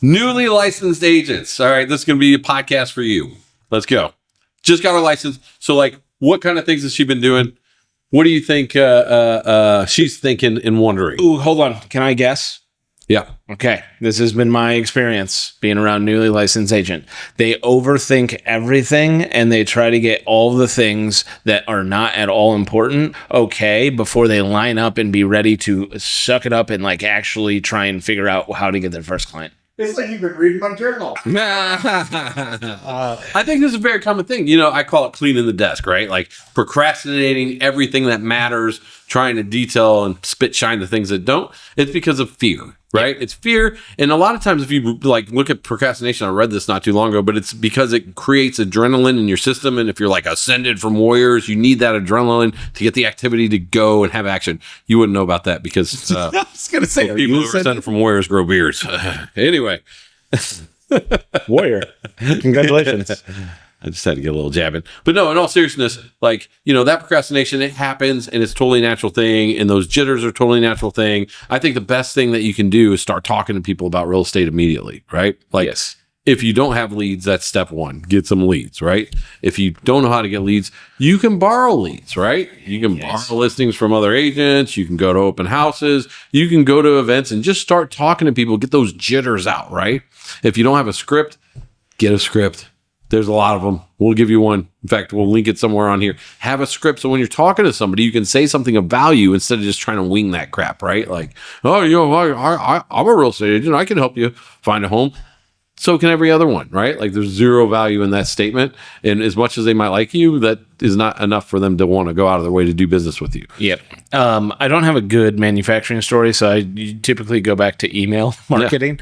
Newly licensed agents. All right, this is going to be a podcast for you. Let's go. Just got her license. So, like, what kind of things has she been doing? What do you think she's thinking and wondering? Ooh, hold on. Can I guess? Yeah. Okay. This has been my experience being around newly licensed agent. They overthink everything and they try to get all the things that are not at all important before they line up and be ready to suck it up and like actually try and figure out how to get their first client. It's like you've been reading my journal. I think this is a very common thing. You know, I call it cleaning the desk, right? Like procrastinating everything that matters, trying to detail and spit shine the things that don't. It's because of fear, right? It's fear. And a lot of times if you like look at procrastination, I read this not too long ago, but it's because it creates adrenaline in your system. And if you're like ascended from warriors, you need that adrenaline to get the activity to go and have action. You wouldn't know about that because I was going to say, people who are ascended from warriors grow beards. Anyway. Warrior. Congratulations. I just had to get a little jab in. But no, in all seriousness, like, you know, that procrastination, it happens and it's totally natural thing. And those jitters are totally natural thing. I think the best thing that you can do is start talking to people about real estate immediately, right? Like, yes. If you don't have leads, that's step one. Get some leads, right? If you don't know how to get leads, you can borrow leads, right? You can borrow listings from other agents. You can go to open houses. You can go to events and just start talking to people. Get those jitters out, right? If you don't have a script, get a script. There's a lot of them. We'll give you one. In fact, we'll link it somewhere on here. Have a script so when you're talking to somebody, you can say something of value instead of just trying to wing that crap, right? Like, oh, you know, I'm a real estate agent. I can help you find a home. So can every other one, right? Like there's zero value in that statement. And as much as they might like you, that is not enough for them to want to go out of their way to do business with you. Yep. I don't have a good manufacturing story, so I typically go back to email marketing,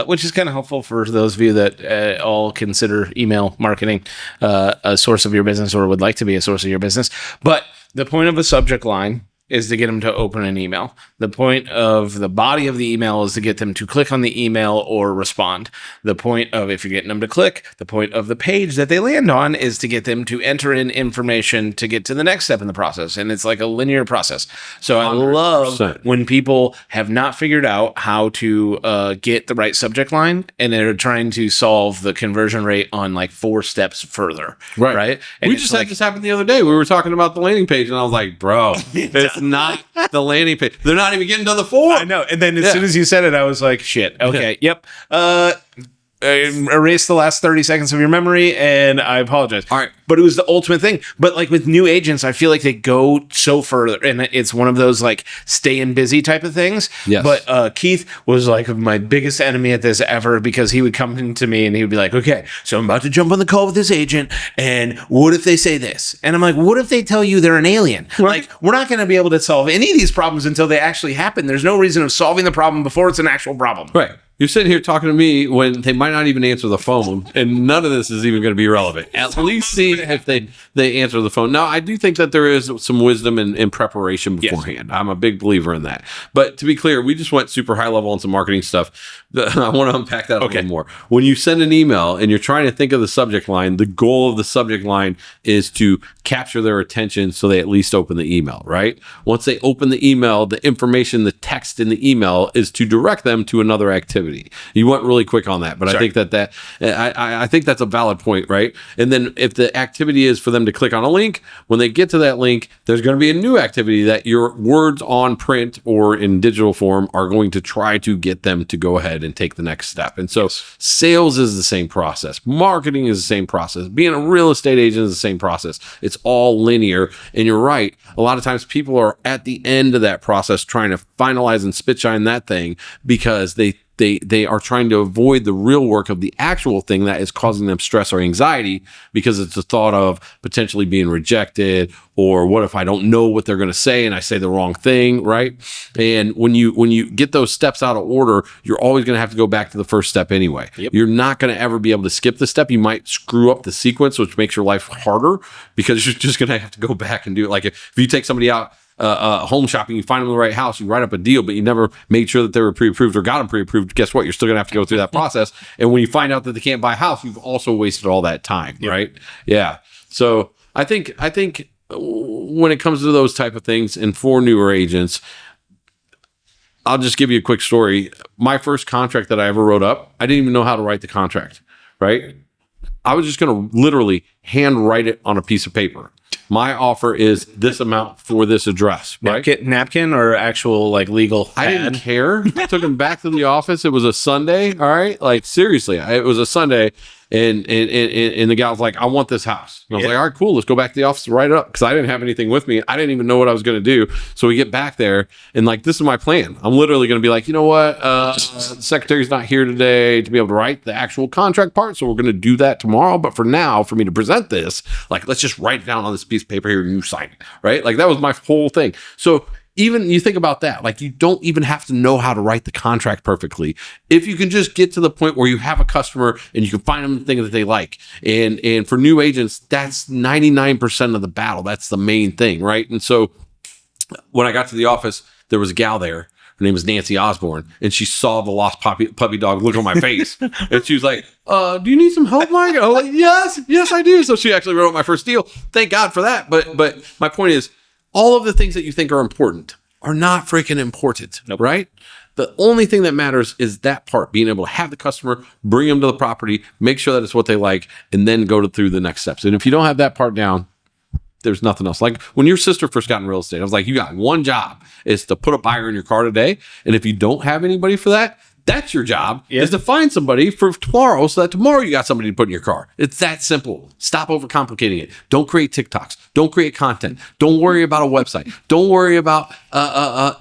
which is kind of helpful for those of you that all consider email marketing a source of your business or would like to be a source of your business. But the point of a subject line is to get them to open an email. The point of the body of the email is to get them to click on the email or respond. The point of, if you're getting them to click, the point of the page that they land on is to get them to enter in information to get to the next step in the process. And it's like a linear process. So 100%. I love when people have not figured out how to get the right subject line and they're trying to solve the conversion rate on like 4 steps further. Right? And we just had this happen the other day. We were talking about the landing page and I was like, bro, it's not the landing page. They're not even getting to the form. I know. And then as soon as you said it, I was like, shit. Okay. Yep. Erase the last 30 seconds of your memory and I apologize. All right. But it was the ultimate thing. But like with new agents, I feel like they go so further and it's one of those like staying busy type of things. Yes. But Keith was like my biggest enemy at this ever because he would come into me and he would be like, okay, so I'm about to jump on the call with this agent and what if they say this? And I'm like, what if they tell you they're an alien? Right. Like we're not going to be able to solve any of these problems until they actually happen. There's no reason of solving the problem before it's an actual problem. Right. You're sitting here talking to me when they might not even answer the phone, and none of this is even going to be relevant. At least see if they answer the phone. Now, I do think that there is some wisdom in preparation beforehand. Yes. I'm a big believer in that. But to be clear, we just went super high level on some marketing stuff. I want to unpack that a little more. When you send an email and you're trying to think of the subject line, the goal of the subject line is to capture their attention so they at least open the email, right? Once they open the email, the information, the text in the email is to direct them to another activity. You went really quick on that, but I think I think that's a valid point, right? And then if the activity is for them to click on a link, when they get to that link, there's going to be a new activity that your words on print or in digital form are going to try to get them to go ahead and take the next step. And so sales is the same process. Marketing is the same process. Being a real estate agent is the same process. It's all linear. And you're right. A lot of times people are at the end of that process trying to finalize and spit shine that thing because they are trying to avoid the real work of the actual thing that is causing them stress or anxiety because it's the thought of potentially being rejected or what if I don't know what they're going to say and I say the wrong thing, right? And when you get those steps out of order, you're always going to have to go back to the first step anyway. Yep. You're not going to ever be able to skip the step. You might screw up the sequence, which makes your life harder because you're just going to have to go back and do it. Like if you take somebody out home shopping, you find them the right house, you write up a deal, but you never made sure that they were pre-approved or got them pre-approved. Guess what? You're still going to have to go through that process. And when you find out that they can't buy a house, you've also wasted all that time, right? Yeah. So I think when it comes to those type of things and for newer agents, I'll just give you a quick story. My first contract that I ever wrote up, I didn't even know how to write the contract, right? I was just going to literally hand write it on a piece of paper. My offer is this amount for this address, right? Napkin or actual like legal pad? I didn't care. I took him back to the office. It was a Sunday. All right. Like seriously, it was a Sunday. And the guy was like, I want this house. And I was like, all right, cool. Let's go back to the office to write it up. Because I didn't have anything with me. I didn't even know what I was going to do. So we get back there and like, this is my plan. I'm literally going to be like, you know what? The secretary's not here today to be able to write the actual contract part. So we're going to do that tomorrow. But for now, for me to present this, like, let's just write it down on this piece of paper here and you sign it. Right. Like that was my whole thing. So even you think about that, like you don't even have to know how to write the contract perfectly. If you can just get to the point where you have a customer and you can find them the thing that they like. And for new agents, that's 99% of the battle. That's the main thing, right? And so when I got to the office, there was a gal there. Her name was Nancy Osborne, and she saw the lost puppy dog look on my face. And she was like, do you need some help, Mike? I was like, yes, I do. So she actually wrote my first deal. Thank God for that. But my point is, all of the things that you think are important are not freaking important, right? The only thing that matters is that part, being able to have the customer, bring them to the property, make sure that it's what they like, and then go through the next steps. And if you don't have that part down, there's nothing else. Like when your sister first got in real estate, I was like, you got one job, is to put a buyer in your car today. And if you don't have anybody for that, that's your job, is to find somebody for tomorrow so that tomorrow you got somebody to put in your car. It's that simple. Stop overcomplicating it. Don't create TikToks. Don't create content. Don't worry about a website. Don't worry about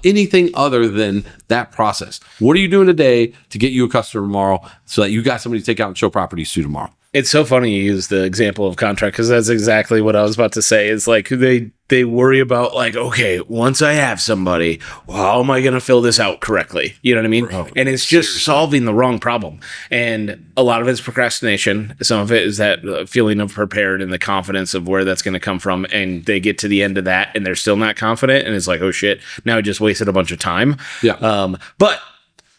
anything other than that process. What are you doing today to get you a customer tomorrow so that you got somebody to take out and show properties to tomorrow? It's so funny you use the example of contract because that's exactly what I was about to say. It's like they worry about like, okay, once I have somebody, well, how am I going to fill this out correctly? You know what I mean? Bro, and it's just solving the wrong problem. And a lot of it's procrastination. Some of it is that feeling of prepared and the confidence of where that's going to come from. And they get to the end of that and they're still not confident. And it's like, oh shit, now I just wasted a bunch of time. Yeah. But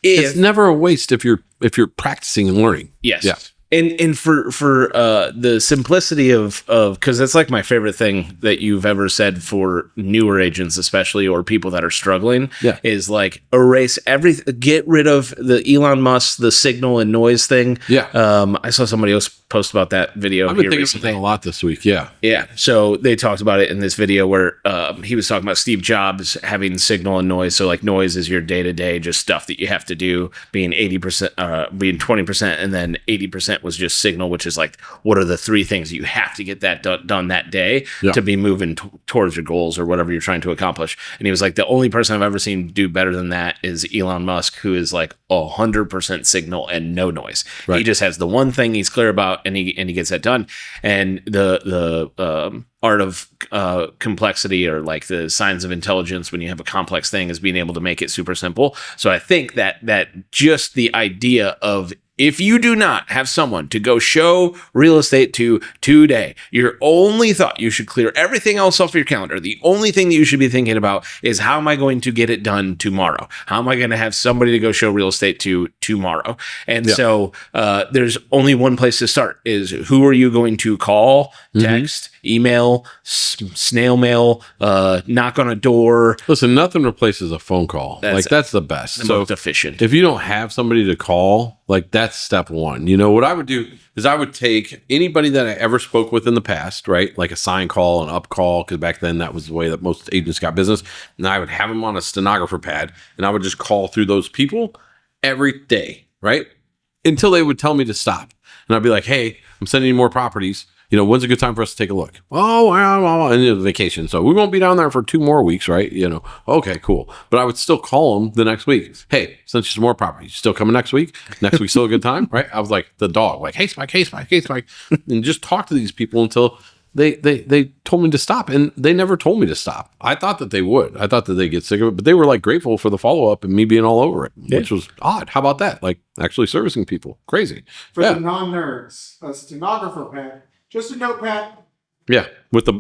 it's never a waste if you're practicing and learning. Yes. Yeah. And for the simplicity of because that's like my favorite thing that you've ever said for newer agents, especially, or people that are struggling, is like erase everything, get rid of the Elon Musk, the signal and noise thing. Yeah. I saw somebody else post about that video. I've been thinking about that a lot this week. Yeah. Yeah. So they talked about it in this video where he was talking about Steve Jobs having signal and noise. So like noise is your day to day, just stuff that you have to do, being 80%, being 20%, and then 80% was just signal, which is like, what are the three things you have to get that done that day to be moving towards your goals or whatever you're trying to accomplish. And he was like, the only person I've ever seen do better than that is Elon Musk, who is like 100% signal and no noise. Right. He just has the one thing he's clear about, and he gets that done. And the art of complexity, or like the signs of intelligence when you have a complex thing, is being able to make it super simple. So I think that just the idea of, if you do not have someone to go show real estate to today, your only thought, you should clear everything else off your calendar. The only thing that you should be thinking about is, how am I going to get it done tomorrow? How am I going to have somebody to go show real estate to tomorrow? And so there's only one place to start, is who are you going to call, text, email, snail mail, knock on a door. Listen, nothing replaces a phone call. That's the best. The most efficient. If you don't have somebody to call, like that's step one. You know, what I would do is I would take anybody that I ever spoke with in the past, right? Like a sign call, an up call, because back then that was the way that most agents got business. And I would have them on a stenographer pad, and I would just call through those people every day, right? Until they would tell me to stop. And I'd be like, hey, I'm sending you more properties. You know, when's a good time for us to take a look? Oh, well, and it was vacation. So we won't be down there for 2 more weeks, right? You know, okay, cool. But I would still call them the next week. Hey, sent you some more properties. Still coming next week? Next week's still a good time, right? I was like the dog, like, hey, Spike. And just talk to these people until they told me to stop. And they never told me to stop. I thought that they would. I thought that they'd get sick of it. But they were like grateful for the follow-up and me being all over it, which was odd. How about that? Like actually servicing people. Crazy. For the non-nerds, a stenographer pad. Just a notepad. Yeah, with the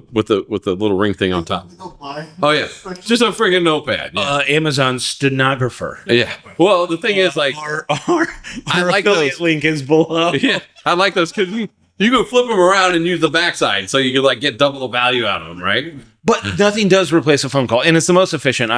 little ring thing on top. Oh yeah, just a freaking notepad. Yeah. Amazon stenographer. Yeah. Well, the thing is, like, our I like affiliate link is below. Yeah, I like those because You could flip them around and use the backside so you could like get double the value out of them, right? But nothing does replace a phone call, and it's the most efficient.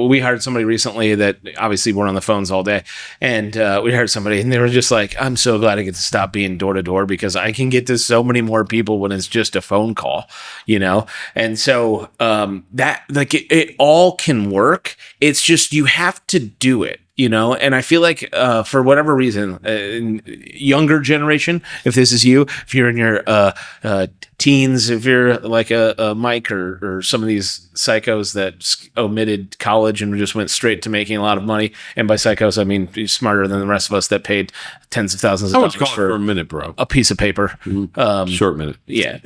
We hired somebody recently that obviously we're on the phones all day, and we hired somebody, and they were just like, "I'm so glad I get to stop being door to door because I can get to so many more people when it's just a phone call, you know." And so that like it all can work. It's just you have to do it. You know, and I feel like for whatever reason, younger generation, if this is you, if you're in your teens, if you're like a Mike or some of these psychos that omitted college and just went straight to making a lot of money, and by psychos, I mean smarter than the rest of us that paid tens of thousands of dollars for a minute, bro. A piece of paper. Short minute. Yeah.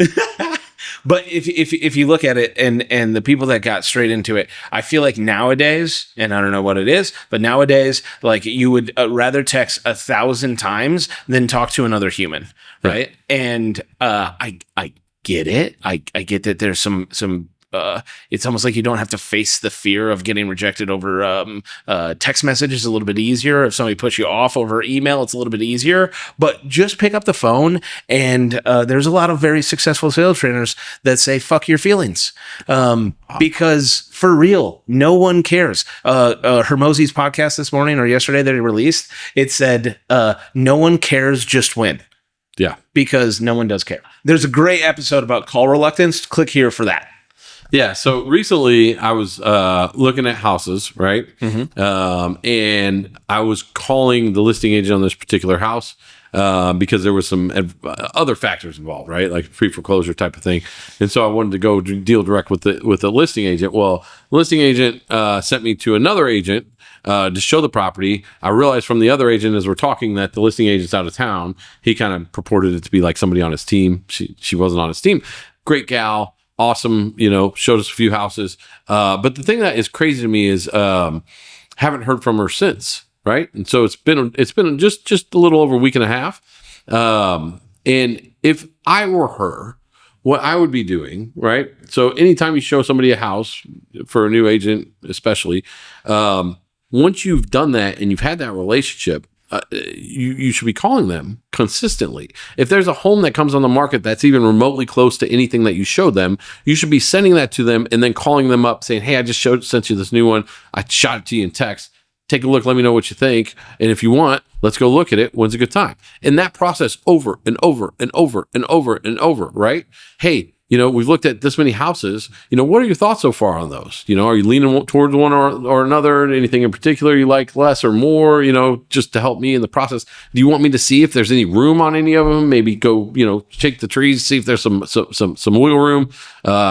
But if you look at it and the people that got straight into it, I feel like nowadays, and I don't know what it is, but nowadays, like you would rather text 1,000 times than talk to another human, right? And I get it. I get that there's some. It's almost like you don't have to face the fear of getting rejected over text messages. A little bit easier. If somebody puts you off over email, it's a little bit easier. But just pick up the phone, and there's a lot of very successful sales trainers that say "fuck your feelings," because for real, no one cares. Hermosi's podcast this morning or yesterday that he released, it said, "No one cares, just win." Yeah, because no one does care. There's a great episode about call reluctance. Click here for that. Yeah. So recently I was looking at houses, right? And I was calling the listing agent on this particular house because there was some other factors involved, right? Like pre-foreclosure type of thing. And so I wanted to go deal direct with the listing agent. Well, the listing agent sent me to another agent to show the property. I realized from the other agent as we're talking that the listing agent's out of town. He kind of purported it to be like somebody on his team. She wasn't on his team. Great gal. Awesome, you know, showed us a few houses. But the thing that is crazy to me is haven't heard from her since, right? And so it's been just a little over a week and a half. And if I were her, what I would be doing, right? So anytime you show somebody a house, for a new agent especially, once you've done that and you've had that relationship, you should be calling them consistently. If there's a home that comes on the market that's even remotely close to anything that you showed them, you should be sending that to them and then calling them up saying, "Hey, I just sent you this new one. I shot it to you in text. Take a look. Let me know what you think. And if you want, let's go look at it. When's a good time?" And that process over and over and over and over and over, right? Hey, you know, we've looked at this many houses. You know, what are your thoughts so far on those? You know, are you leaning towards one or another? Anything in particular you like less or more, you know, just to help me in the process? Do you want me to see if there's any room on any of them? Maybe go, you know, shake the trees, see if there's some wiggle room,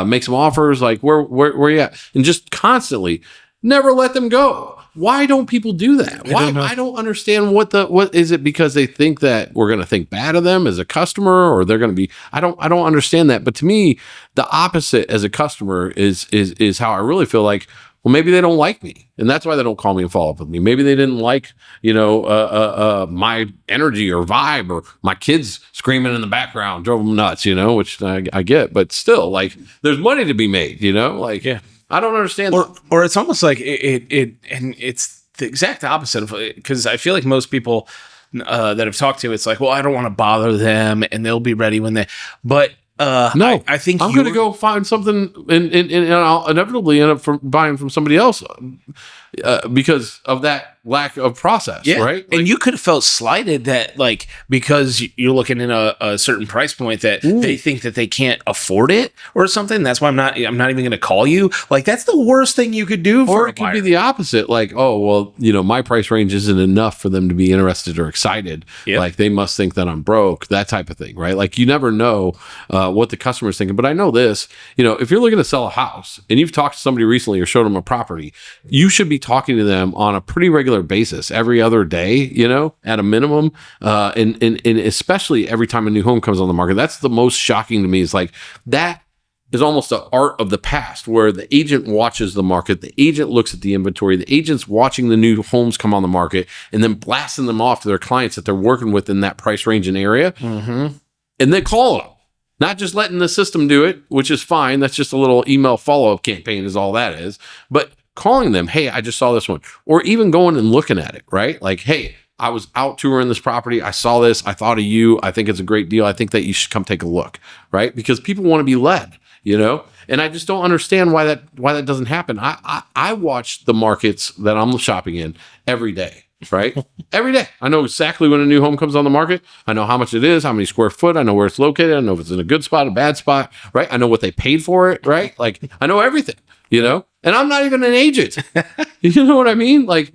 make some offers, like where you at? And just constantly never let them go. Why don't people do that? I don't understand what is it, because they think that we're going to think bad of them as a customer, or they're going to be, I don't understand that. But to me, the opposite as a customer is how I really feel like, well, maybe they don't like me, and that's why they don't call me and follow up with me. Maybe they didn't like, you know, my energy or vibe, or my kids screaming in the background drove them nuts, you know, which I get, but still, like, there's money to be made, you know, like, yeah. I don't understand. Or it's almost like it and it's the exact opposite of, because I feel like most people that I've talked to, it's like, well, I don't want to bother them and they'll be ready when they, but no, I think I'm going to go find something and I'll inevitably end up buying from somebody else because of that lack of process, right? And you could have felt slighted that, like, because you're looking in a certain price point that they think that they can't afford it or something. That's why I'm not even going to call you. Like, that's the worst thing you could do. Or it could be the opposite. Like, oh, well, you know, my price range isn't enough for them to be interested or excited. Yep. Like, they must think that I'm broke, that type of thing, right? Like, you never know what the customer's thinking. But I know this, you know, if you're looking to sell a house and you've talked to somebody recently or showed them a property, you should be talking to them on a pretty regular basis, every other day, you know, at a minimum, and especially every time a new home comes on the market. That's the most shocking to me, is like, that is almost the art of the past, where the agent watches the market, the agent looks at the inventory, the agent's watching the new homes come on the market and then blasting them off to their clients that they're working with in that price range and area, and then calling them. Not just letting the system do it, which is fine. That's just a little email follow-up campaign is all that is. But calling them, hey, I just saw this one. Or even going and looking at it, right? Like, hey, I was out touring this property. I saw this. I thought of you. I think it's a great deal. I think that you should come take a look, right? Because people want to be led, and I just don't understand why that doesn't happen. I watch the markets that I'm shopping in every day, right? Every day. I know exactly when a new home comes on the market. I know how much it is, how many square foot. I know where it's located. I know if it's in a good spot, a bad spot, right? I know what they paid for it, right? Like, I know everything, and I'm not even an agent. You know what I mean? Like,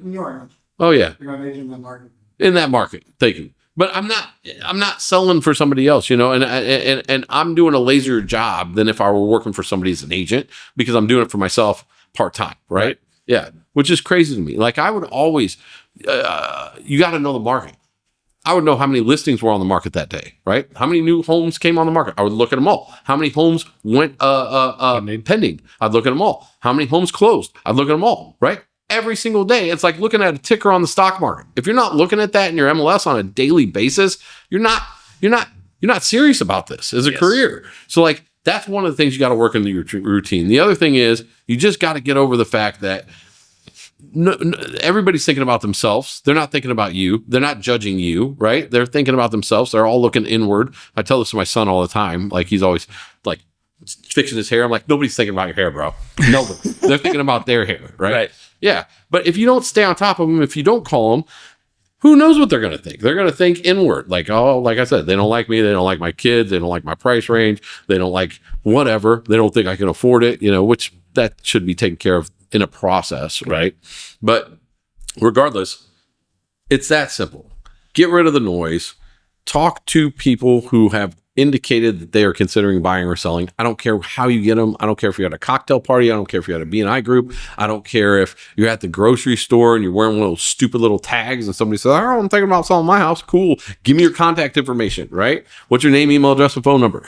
oh yeah. You're not an agent in that market. In that market. Thank you. But I'm not selling for somebody else, and I'm doing a lazier job than if I were working for somebody as an agent, because I'm doing it for myself part-time, right? Yeah. Which is crazy to me. Like, I would always, you got to know the market. I would know how many listings were on the market that day, right? How many new homes came on the market? I would look at them all. How many homes went pending? I'd look at them all. How many homes closed? I'd look at them all, right? Every single day. It's like looking at a ticker on the stock market. If you're not looking at that in your MLS on a daily basis, you're not serious about this as a career. So like, that's one of the things you got to work into your routine. The other thing is you just got to get over the fact that everybody's thinking about themselves. They're not thinking about you. They're not judging you, right? They're thinking about themselves. They're all looking inward. I tell this to my son all the time. Like, he's always like fixing his hair. I'm like, nobody's thinking about your hair, bro. Nobody. They're thinking about their hair, right? Yeah. But if you don't stay on top of them, if you don't call them, who knows what they're going to think? They're going to think inward. Like, oh, like I said, they don't like me. They don't like my kids. They don't like my price range. They don't like whatever. They don't think I can afford it, which that should be taken care of in a process, right? But regardless, it's that simple. Get rid of the noise. Talk to people who have indicated that they are considering buying or selling. I don't care how you get them. I don't care if you're at a cocktail party. I don't care if you're at a B&I group. I don't care if you're at the grocery store and you're wearing one of those stupid little tags and somebody says, oh, I'm thinking about selling my house. Cool. Give me your contact information, right? What's your name, email address, and phone number?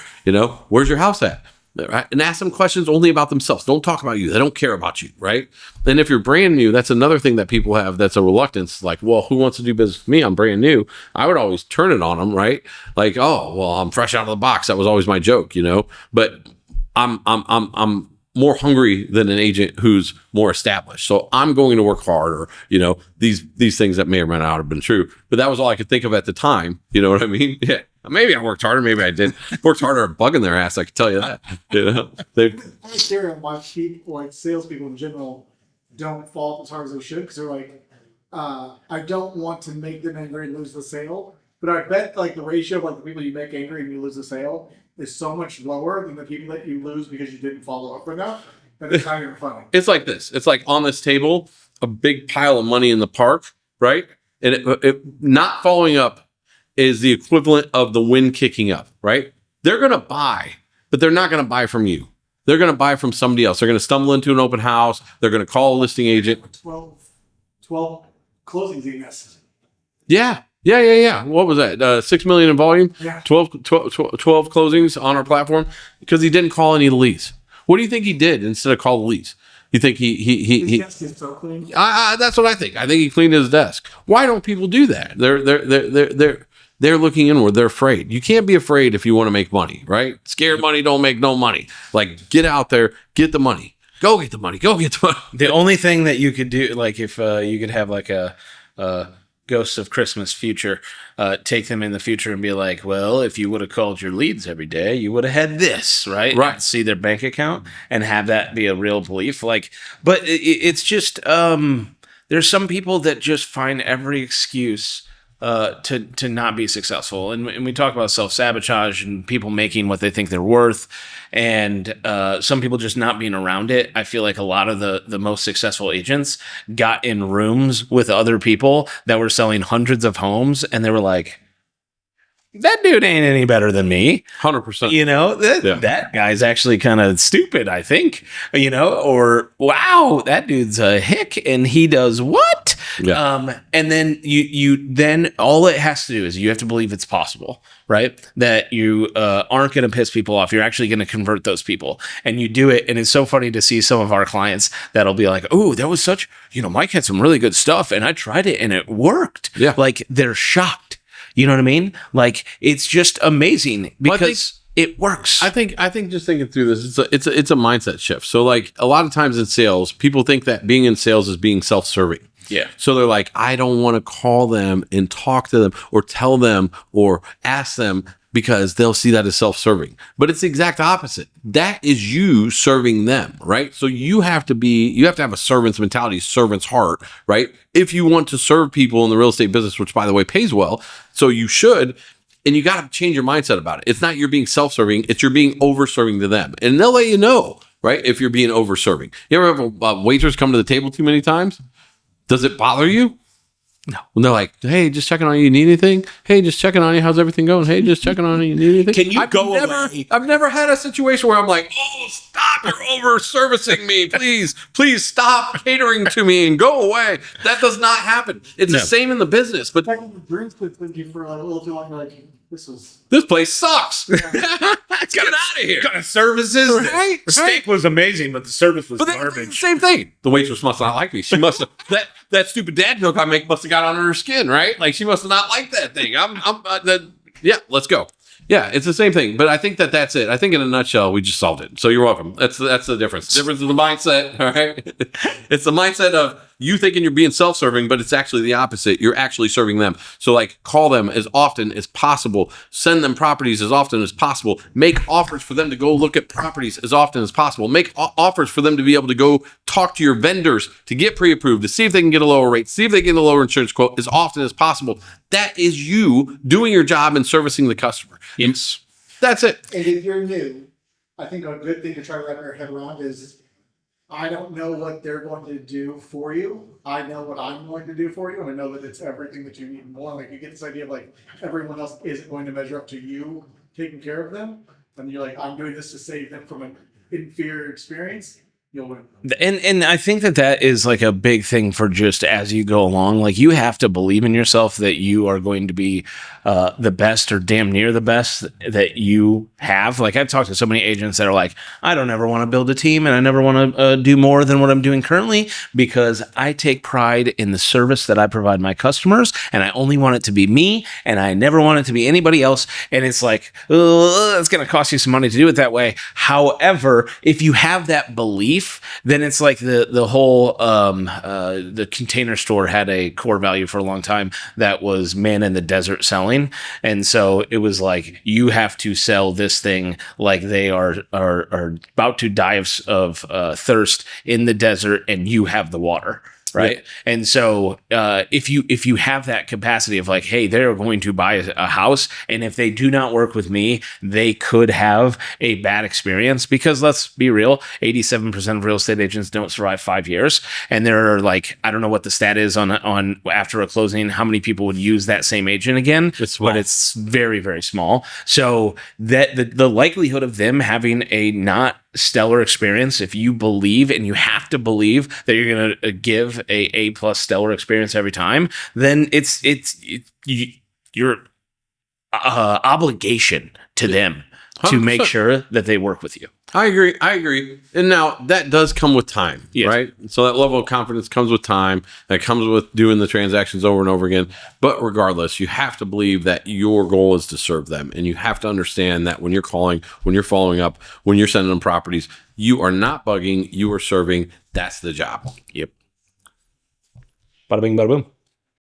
Where's your house at? Right? And ask them questions only about themselves. Don't talk about you. They don't care about you, right? And if you're brand new, that's another thing that people have that's a reluctance. Like, well, who wants to do business with me? I'm brand new. I would always turn it on them, right? Like, oh, well, I'm fresh out of the box. That was always my joke, But I'm more hungry than an agent who's more established. So I'm going to work harder, these things that may or may not have been true. But that was all I could think of at the time. You know what I mean? Yeah. Maybe I worked harder. Maybe I did. Worked harder at bugging their ass. I can tell you that. I understand why people, like salespeople in general, don't fall as hard as they should, because they're like, I don't want to make them angry and lose the sale. But I bet like the ratio of like the people you make angry and you lose the sale is so much lower than the people that you lose because you didn't follow up enough. That it's not even funny. It's like this. It's like on this table, a big pile of money in the park, right? And it not following up is the equivalent of the wind kicking up, right? They're going to buy, but they're not going to buy from you. They're going to buy from somebody else. They're going to stumble into an open house. They're going to call a listing agent. 12 closings he missed. Yeah. What was that? 6 million in volume? Yeah. 12 closings on our platform because he didn't call any of the leads. What do you think he did instead of call the leads? You think he desk is so clean? That's what I think. I think he cleaned his desk. Why don't people do that? They're looking inward. They're afraid. You can't be afraid if you want to make money, right? Scared money don't make no money. Like, get out there, get the money. Go get the money. Go get the money. The only thing that you could do, like if you could have like a Ghosts of Christmas future, take them in the future and be like, well, if you would have called your leads every day, you would have had this, right? Right. See their bank account and have that be a real belief. Like, but it's just, there's some people that just find every excuse to not be successful. And we talk about self-sabotage and people making what they think they're worth, and some people just not being around it. I feel like a lot of the most successful agents got in rooms with other people that were selling hundreds of homes, and they were like, that dude ain't any better than me. 100%. That guy's actually kind of stupid, I think, or wow, that dude's a hick and he does what? Yeah. And then you then all it has to do is you have to believe it's possible, right? That you aren't going to piss people off. You're actually going to convert those people, and you do it. And it's so funny to see some of our clients that'll be like, oh, that was such, Mike had some really good stuff and I tried it and it worked. Yeah. Like they're shocked. You know what I mean? Like, it's just amazing because it works. I think just thinking through this, it's a mindset shift. So like a lot of times in sales, people think that being in sales is being self-serving. Yeah. So they're like, I don't want to call them and talk to them or tell them or ask them because they'll see that as self-serving. But it's the exact opposite. That is you serving them, right? So you have to have a servant's mentality, servant's heart, right? If you want to serve people in the real estate business, which by the way pays well, so you should. And you got to change your mindset about it. It's not you're being self-serving, it's you're being over-serving to them. And they'll let you know, right, if you're being over-serving. You ever have waiters come to the table too many times? Does it bother you? No. When they're like, hey, just checking on you. You need anything? Hey, just checking on you. How's everything going? Hey, just checking on you. You need anything? Can you go away? I've never had a situation where I'm like, oh, stop. You're over-servicing me. Please stop catering to me and go away. That does not happen. It's the same in the business. But Like the drinks with you for like a little too long, you're like, this place sucks. Get out of here. Kind of services. Right? The steak was amazing, but the service was But garbage. same thing. The waitress must not like me. She must have that stupid dad joke I make must have got under her skin, right? Like she must have not liked that thing. Yeah, let's go. Yeah, it's the same thing. But I think that's it. I think in a nutshell, we just solved it. So you're welcome. That's the difference. The difference is the mindset. All right. It's the mindset of you thinking you're being self-serving, but it's actually the opposite. You're actually serving them. So like call them as often as possible. Send them properties as often as possible. Make offers for them to go look at properties as often as possible. Make offers for them to be able to go talk to your vendors to get pre-approved, to see if they can get a lower rate, see if they get a lower insurance quote as often as possible. That is you doing your job and servicing the customer. Yes. That's it. And if you're new, I think a good thing to try to wrap your head around is I don't know what they're going to do for you. I know what I'm going to do for you, and I know that it's everything that you need and more. Like you get this idea of like everyone else isn't going to measure up to you taking care of them, and you're like, I'm doing this to save them from an inferior experience. You'll win. And I think that is like a big thing for just as you go along. Like you have to believe in yourself that you are going to be the best or damn near the best that you have. Like I've talked to so many agents that are like, I don't ever want to build a team and I never want to do more than what I'm doing currently because I take pride in the service that I provide my customers and I only want it to be me and I never want it to be anybody else. And it's like, it's going to cost you some money to do it that way. However, if you have that belief, then it's like the whole the Container Store had a core value for a long time that was man in the desert selling, and so it was like you have to sell this thing like they are about to die of thirst in the desert, and you have the water. Right. Yeah. And so if you have that capacity of like, hey, they're going to buy a house, and if they do not work with me, they could have a bad experience because let's be real, 87% of real estate agents don't survive 5 years. And there are like, I don't know what the stat is on after a closing, how many people would use that same agent again, but it's very, very small. So that the likelihood of them having a not stellar experience, if you believe, and you have to believe that you're going to give a plus stellar experience every time, then it's your obligation to them 100%. To make sure that they work with you. I agree. And now that does come with time, yes. Right? So that level of confidence comes with time. That comes with doing the transactions over and over again. But regardless, you have to believe that your goal is to serve them. And you have to understand that when you're calling, when you're following up, when you're sending them properties, you are not bugging, you are serving. That's the job. Yep. Bada bing, bada boom.